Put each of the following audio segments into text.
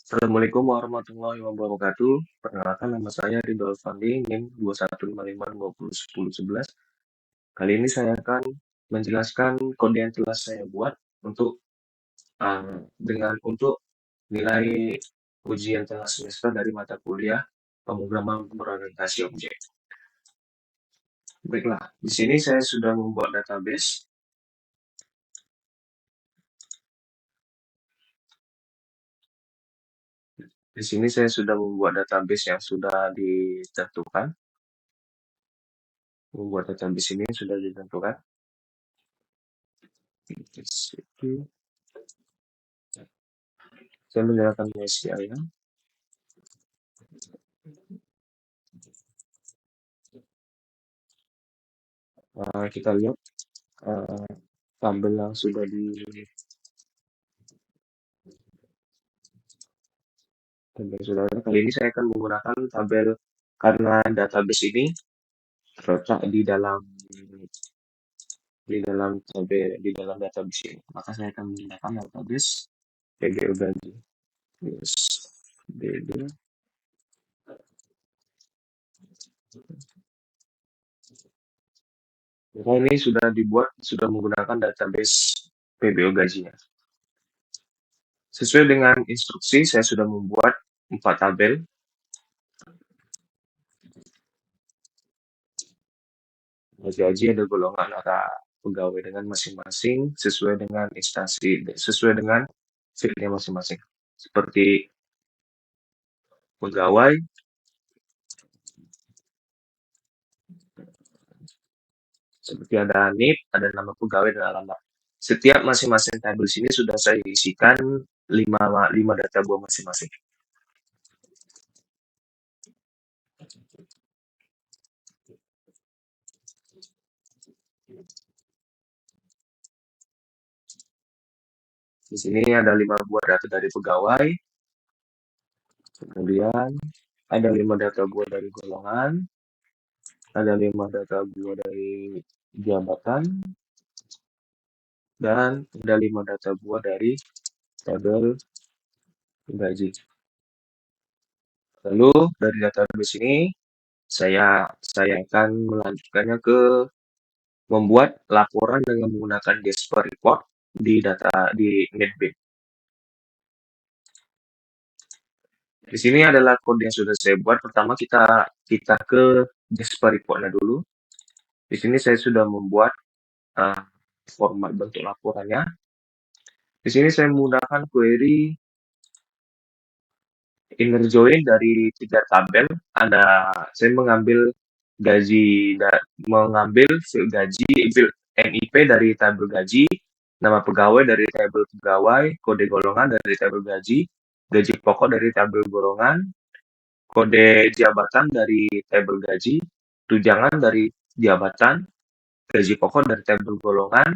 Assalamualaikum warahmatullahi wabarakatuh. Perkenalkan nama saya Ridho Fandi, NIM 2155201011. Kali ini saya akan menjelaskan kode yang telah saya buat untuk nilai ujian tengah semester dari mata kuliah pemrograman berorientasi objek. Baiklah, di sini saya sudah membuat database. Di sini saya sudah membuat database yang sudah ditentukan. Membuat database ini sudah ditentukan. Saya menyalakan SQL ya. Kita lihat tabel yang sudah ada. Kali ini saya akan menggunakan tabel karena database ini terletak di dalam database ini. Maka saya akan menggunakan database PGU gaji. Yes. DD. Maka ini sudah menggunakan database PBO gajinya. Sesuai dengan instruksi, saya sudah membuat 4 tabel. Gaji ada golongan antara pegawai dengan masing-masing sesuai dengan instansi, sesuai dengan fieldnya masing-masing. Seperti pegawai, seperti ada NIP, ada nama pegawai dan alamat. Setiap masing-masing tabel sini sudah saya isikan 5 data buah masing-masing. Di sini ada 5 buah data dari pegawai, kemudian ada 5 data buah dari golongan, ada 5 data buah dari jabatan, dan ada 5 data buah dari tabel gaji. Lalu dari database ini saya akan melanjutkannya ke membuat laporan dengan menggunakan Jasper Report di NetBeans. Di sini adalah kode yang sudah saya buat. Pertama kita ke Jasper Report-nya dulu. Di sini saya sudah membuat format bentuk laporannya. Di sini saya menggunakan query inner join dari 3 tabel. Saya mengambil field gaji, field NIP dari tabel gaji, nama pegawai dari tabel pegawai, kode golongan dari tabel gaji pokok dari tabel golongan, kode jabatan dari tabel gaji, tunjangan dari jabatan, gaji pokok dari tabel golongan.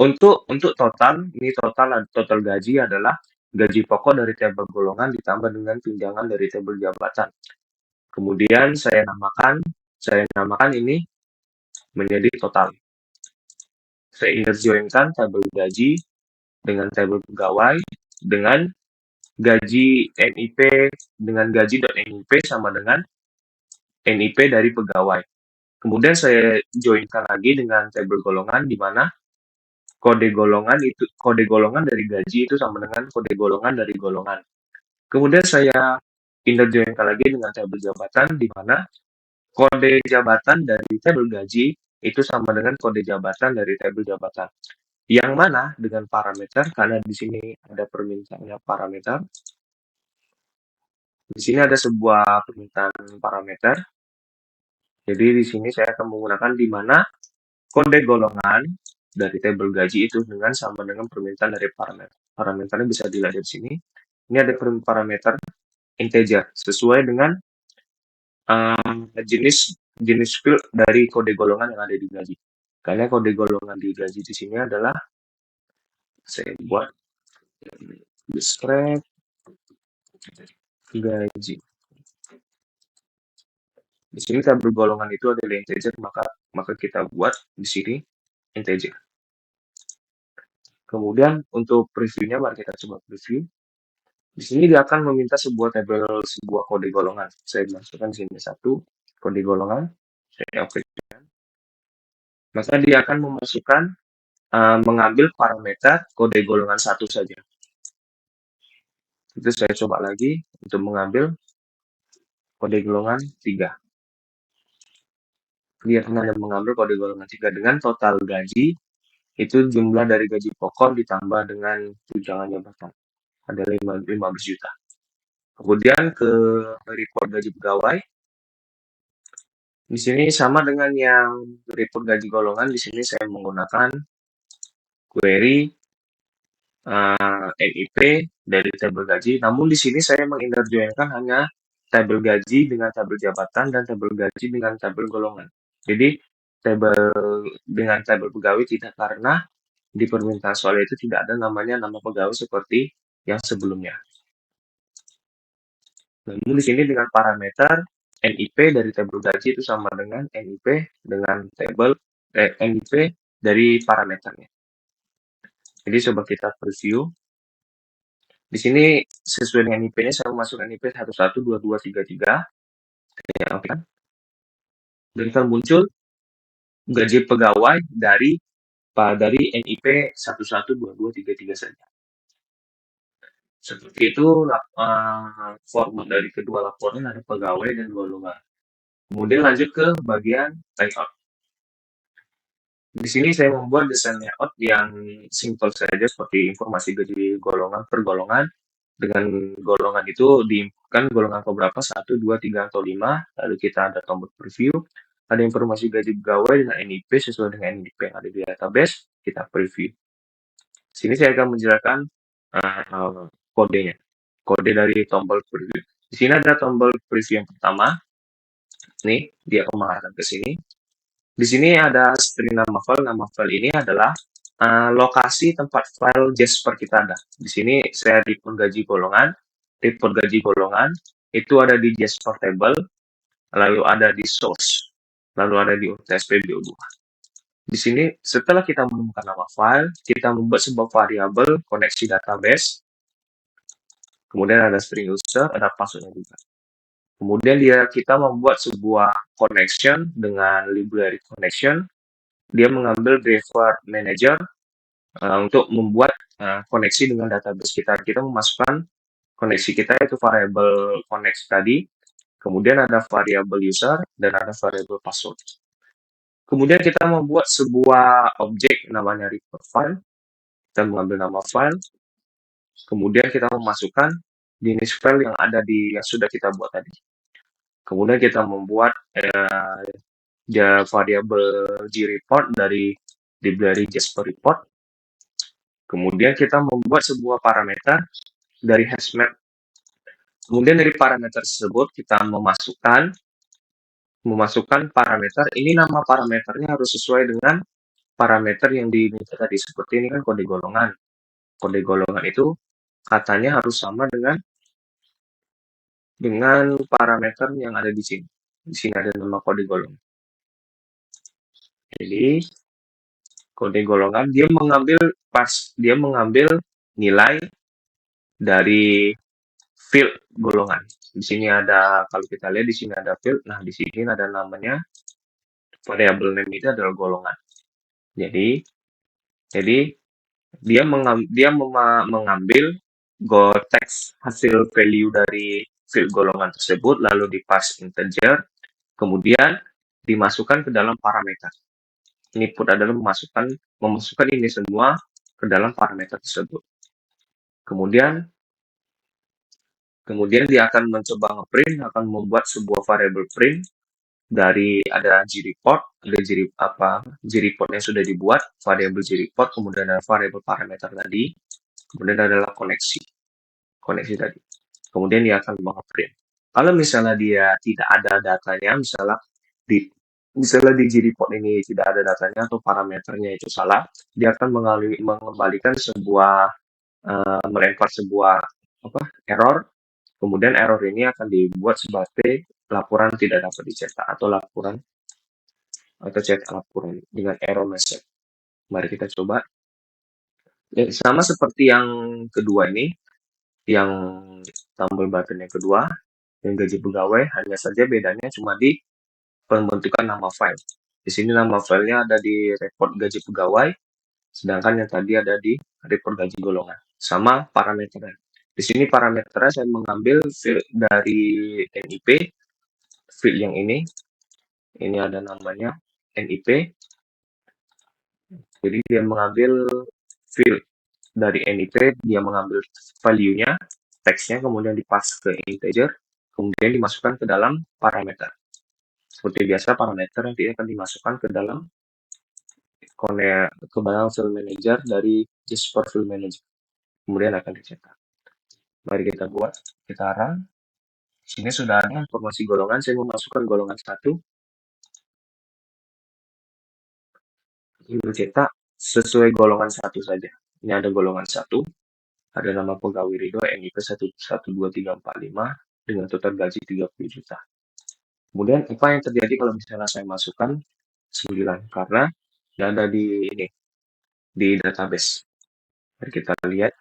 Untuk total gaji adalah gaji pokok dari tabel golongan ditambah dengan tunjangan dari tabel jabatan. Kemudian saya namakan ini menjadi total. Saya inner join-kan tabel gaji dengan tabel pegawai dengan gaji NIP dengan gaji.NIP sama dengan NIP dari pegawai. Kemudian saya join-kan lagi dengan tabel golongan di mana kode golongan dari gaji itu sama dengan kode golongan dari golongan. Kemudian saya inner join-kan lagi dengan tabel jabatan di mana kode jabatan dari tabel gaji itu sama dengan kode jabatan dari tabel jabatan. Yang mana dengan parameter, karena di sini ada permintaannya parameter. Di sini ada sebuah permintaan parameter. Jadi di sini saya akan menggunakan di mana kode golongan dari tabel gaji itu sama dengan permintaan dari parameter. Parameternya bisa dilihat di sini. Ini ada parameter integer sesuai dengan jenis field dari kode golongan yang ada di gaji. Karena kode golongan di gaji di sini adalah saya buat describe gaji. Di sini tabel golongan itu adalah integer, maka kita buat di sini integer. Kemudian untuk previewnya, mari kita coba preview. Di sini dia akan meminta sebuah tabel, sebuah kode golongan. Saya masukkan di sini satu kode golongan. Saya oke. Maka dia akan memasukkan mengambil parameter kode golongan satu saja. Itu saya coba lagi untuk mengambil kode golongan 3. Dia akan mengambil kode golongan 3 dengan total gaji itu jumlah dari gaji pokok ditambah dengan tunjangan jabatan. Ada 15 juta. Kemudian ke report gaji pegawai. Di sini sama dengan yang report gaji golongan, di sini saya menggunakan query NIP dari tabel gaji. Namun di sini saya menginterjoinkan hanya tabel gaji dengan tabel jabatan dan tabel gaji dengan tabel golongan. Jadi tabel dengan tabel pegawai tidak, karena di permintaan soal itu tidak ada namanya nama pegawai seperti yang sebelumnya. Namun di sini dengan parameter NIP dari tabel gaji itu sama dengan NIP dengan tabel NIP dari parameternya. Jadi coba kita preview. Di sini sesuai dengan NIP-nya saya masuk NIP 112233. Ya, oke. Dan akan muncul gaji pegawai dari NIP 112233 saja. Seperti itu format dari kedua laporan, ada pegawai dan golongan. Kemudian lanjut ke bagian layout. Di sini saya membuat desain layout yang simple saja, seperti informasi gaji golongan per golongan. Dengan golongan itu diinputkan golongan keberapa, 1, 2, 3, atau 5. Lalu kita ada tombol preview. Ada informasi gaji pegawai dengan NIP sesuai dengan NIP yang ada di database. Kita preview. Di sini saya akan menjelaskan kodenya. Kode dari tombol preview. Di sini ada tombol preview yang pertama. Nih, dia akan mengarahkan ke sini. Di sini ada string nama file. Nama file ini adalah lokasi tempat file Jasper kita ada. Di sini saya report gaji golongan. Report gaji golongan itu ada di Jasper table, lalu ada di source, lalu ada di UTSP BO2. Di sini setelah kita menemukan nama file, kita membuat sebuah variabel koneksi database. Kemudian ada string user, ada passwordnya juga. Kemudian kita membuat sebuah connection dengan library connection. Dia mengambil driver manager untuk membuat koneksi dengan database kita. Kita memasukkan koneksi kita itu variabel connect tadi. Kemudian ada variabel user dan ada variabel password. Kemudian kita membuat sebuah objek namanya report file. Kita mengambil nama file. Kemudian kita memasukkan jenis file yang ada yang sudah kita buat tadi. Kemudian kita membuat variabel greport dari library Jasper report. Kemudian kita membuat sebuah parameter dari hashmap. Kemudian dari parameter tersebut kita memasukkan parameter. Ini nama parameternya harus sesuai dengan parameter yang diminta tadi. Seperti ini kan kode golongan. Kode golongan itu katanya harus sama dengan parameter yang ada di sini. Di sini ada nama kode golongan. Jadi kode golongan dia mengambil nilai dari field golongan. Di sini ada, kalau kita lihat di sini ada field. Nah, di sini ada namanya variable name itu adalah golongan. Jadi dia mengambil text hasil value dari field golongan tersebut, lalu di parse integer, kemudian dimasukkan ke dalam parameter. Input adalah memasukkan ini semua ke dalam parameter tersebut. Kemudian dia akan mencoba ngeprint, akan membuat sebuah variable print dari ada greport, ada greport yang sudah dibuat, variable greport, kemudian ada variable parameter tadi, kemudian adalah koneksi tadi. Kemudian dia akan ngeprint. Kalau misalnya dia tidak ada datanya, misalnya di greport ini tidak ada datanya atau parameternya itu salah, dia akan mengembalikan melempar sebuah error. Kemudian error ini akan dibuat sebagai laporan tidak dapat dicetak atau cetak laporan dengan error message. Mari kita coba. Sama seperti yang kedua ini, yang tombol button yang kedua, yang gaji pegawai hanya saja bedanya cuma di pembentukan nama file. Di sini nama filenya ada di report gaji pegawai, sedangkan yang tadi ada di report gaji golongan. Sama parameternya. Di sini parameternya saya mengambil field dari NIP, field yang ini ada namanya NIP, jadi dia mengambil field dari NIP, dia mengambil value-nya, teksnya kemudian dipas ke integer, kemudian dimasukkan ke dalam parameter. Seperti biasa, parameter nanti akan dimasukkan ke dalam field manager dari Jasper Field Manager. Kemudian akan dicetak. Mari kita buat, kita run. Sini sudah ada informasi golongan, saya memasukkan golongan 1. Ini cetak sesuai golongan 1 saja. Ini ada golongan 1, ada nama pegawai Ridho NIP 112345 dengan total gaji 30 juta. Kemudian apa yang terjadi kalau misalnya saya masukkan 9? Karena tidak ada di database. Mari kita lihat,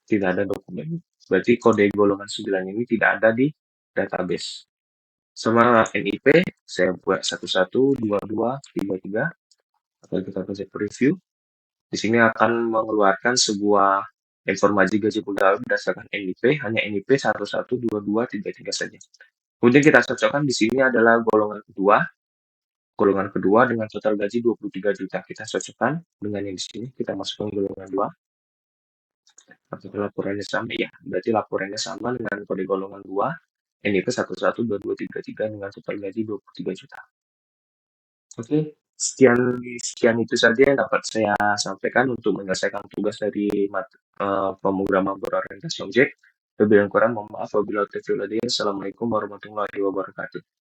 tidak ada dokumen. Berarti kode golongan 9 ini tidak ada di database. Sama NIP, saya buat 11, 22, 33. Atau kita bisa preview. Di sini akan mengeluarkan sebuah informasi gaji pegawai berdasarkan NIP, hanya NIP 11, 22, 33 saja. Kemudian kita cocokkan di sini adalah golongan kedua dengan total gaji 23 juta. Kita cocokkan dengan yang di sini, kita masukkan golongan 2. Apakah laporannya sama? Ya, berarti laporannya sama dengan kode golongan 2, NIP 112233 dengan total gaji 23 juta. Oke, sekian itu saja yang dapat saya sampaikan untuk menyelesaikan tugas dari pemrograman berorientasi objek. Lebih dan kurang mohon maaf apabila ada. Assalamualaikum warahmatullahi wabarakatuh.